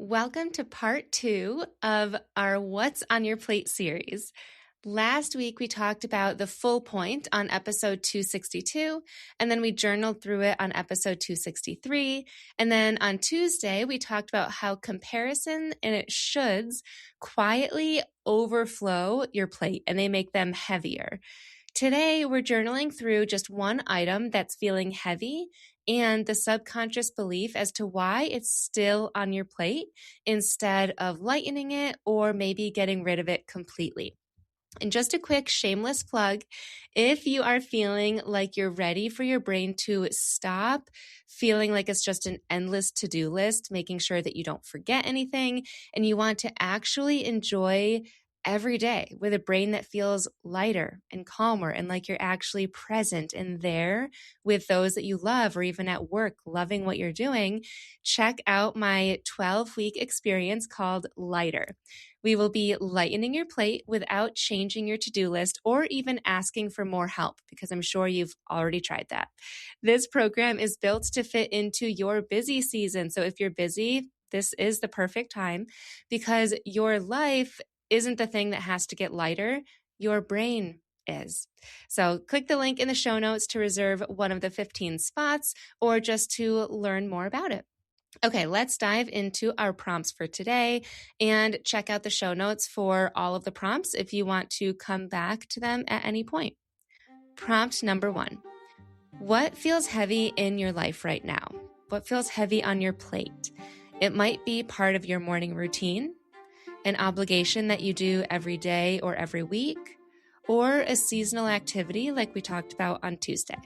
Welcome to part 2 of our What's on Your Plate series. Last week, we talked about the full point on episode 262, and then we journaled through it on episode 263. And then on Tuesday, we talked about how comparison and its shoulds quietly overflow your plate and they make them heavier. Today, we're journaling through just one item that's feeling heavy and the subconscious belief as to why it's still on your plate instead of lightening it or maybe getting rid of it completely. And just a quick shameless plug, if you are feeling like you're ready for your brain to stop feeling like it's just an endless to-do list, making sure that you don't forget anything, and you want to actually enjoy every day with a brain that feels lighter and calmer and like you're actually present and there with those that you love or even at work, loving what you're doing, check out my 12-week experience called Lighter. We will be lightening your plate without changing your to-do list or even asking for more help, because I'm sure you've already tried that. This program is built to fit into your busy season. So if you're busy, this is the perfect time, because your life isn't the thing that has to get lighter. Your brain is. So click the link in the show notes to reserve one of the 15 spots or just to learn more about it. Okay, let's dive into our prompts for today and check out the show notes for all of the prompts if you want to come back to them at any point. Prompt number 1. What feels heavy in your life right now? What feels heavy on your plate? It might be part of your morning routine, an obligation that you do every day or every week, or a seasonal activity like we talked about on Tuesday.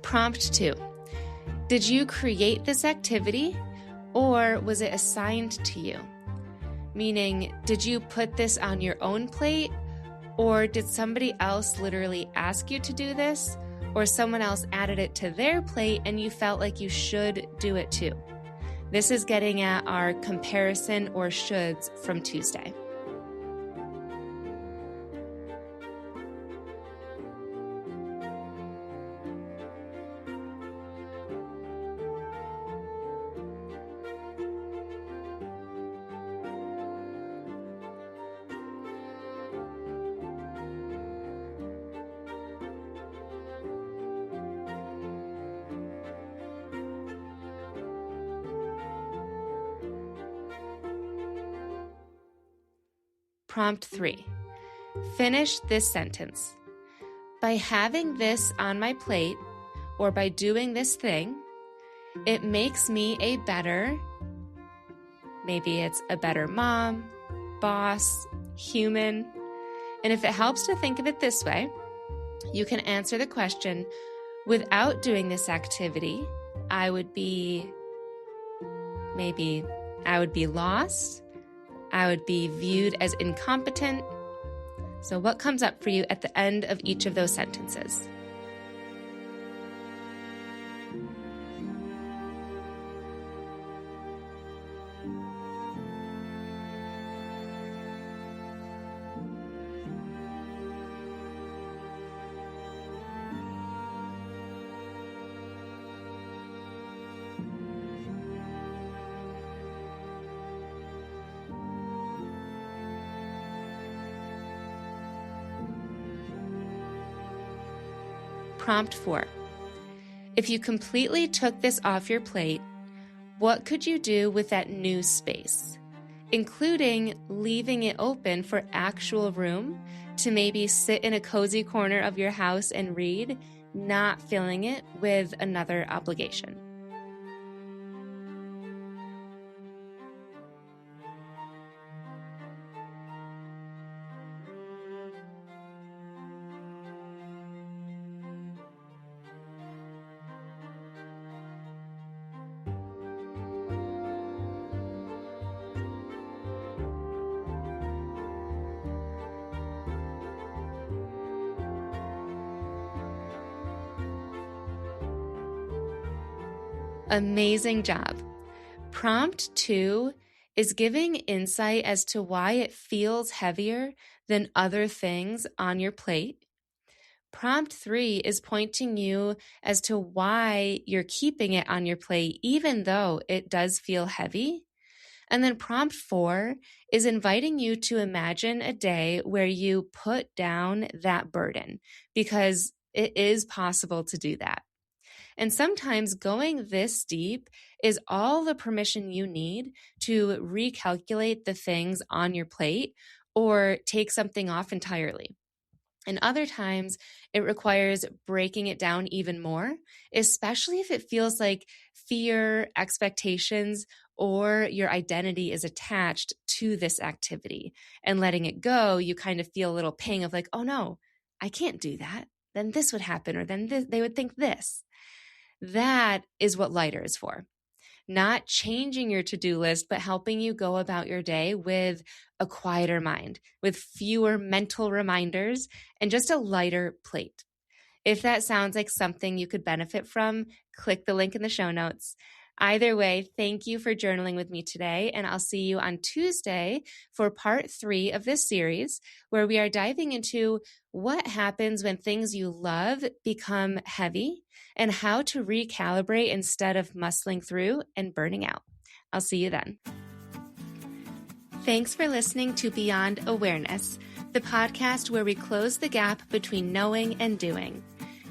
Prompt 2. Did you create this activity or was it assigned to you? Meaning, did you put this on your own plate or did somebody else literally ask you to do this or someone else added it to their plate and you felt like you should do it too? This is getting at our comparison or shoulds from Tuesday. Prompt 3. Finish this sentence. By having this on my plate, or by doing this thing, it makes me a better, maybe it's a better mom, boss, human. And if it helps to think of it this way, you can answer the question, without doing this activity, I would be lost. I would be viewed as incompetent. So what comes up for you at the end of each of those sentences? Prompt 4. If you completely took this off your plate, what could you do with that new space, including leaving it open for actual room to maybe sit in a cozy corner of your house and read, not filling it with another obligation? Amazing job. Prompt 2 is giving insight as to why it feels heavier than other things on your plate. Prompt 3 is pointing you as to why you're keeping it on your plate, even though it does feel heavy. And then prompt 4 is inviting you to imagine a day where you put down that burden, because it is possible to do that. And sometimes going this deep is all the permission you need to recalculate the things on your plate or take something off entirely. And other times, it requires breaking it down even more, especially if it feels like fear, expectations, or your identity is attached to this activity. And letting it go, you kind of feel a little ping of like, oh no, I can't do that. Then this would happen, or then they would think this. That is what lighter is for. Not changing your to-do list, but helping you go about your day with a quieter mind, with fewer mental reminders, and just a lighter plate. If that sounds like something you could benefit from, click the link in the show notes. Either way, thank you for journaling with me today, and I'll see you on Tuesday for part 3 of this series, where we are diving into what happens when things you love become heavy and how to recalibrate instead of muscling through and burning out. I'll see you then. Thanks for listening to Beyond Awareness, the podcast where we close the gap between knowing and doing.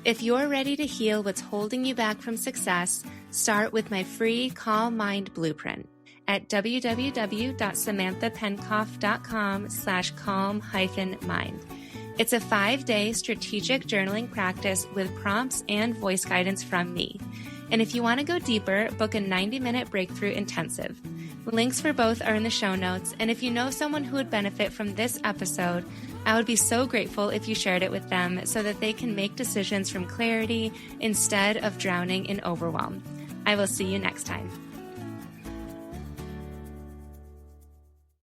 If you're ready to heal what's holding you back from success, start with my free Calm Mind Blueprint at www.samanthapenkoff.com/calm-mind. It's a 5-day strategic journaling practice with prompts and voice guidance from me. And if you want to go deeper, book a 90-minute breakthrough intensive. Links for both are in the show notes. And if you know someone who would benefit from this episode, I would be so grateful if you shared it with them so that they can make decisions from clarity instead of drowning in overwhelm. I will see you next time.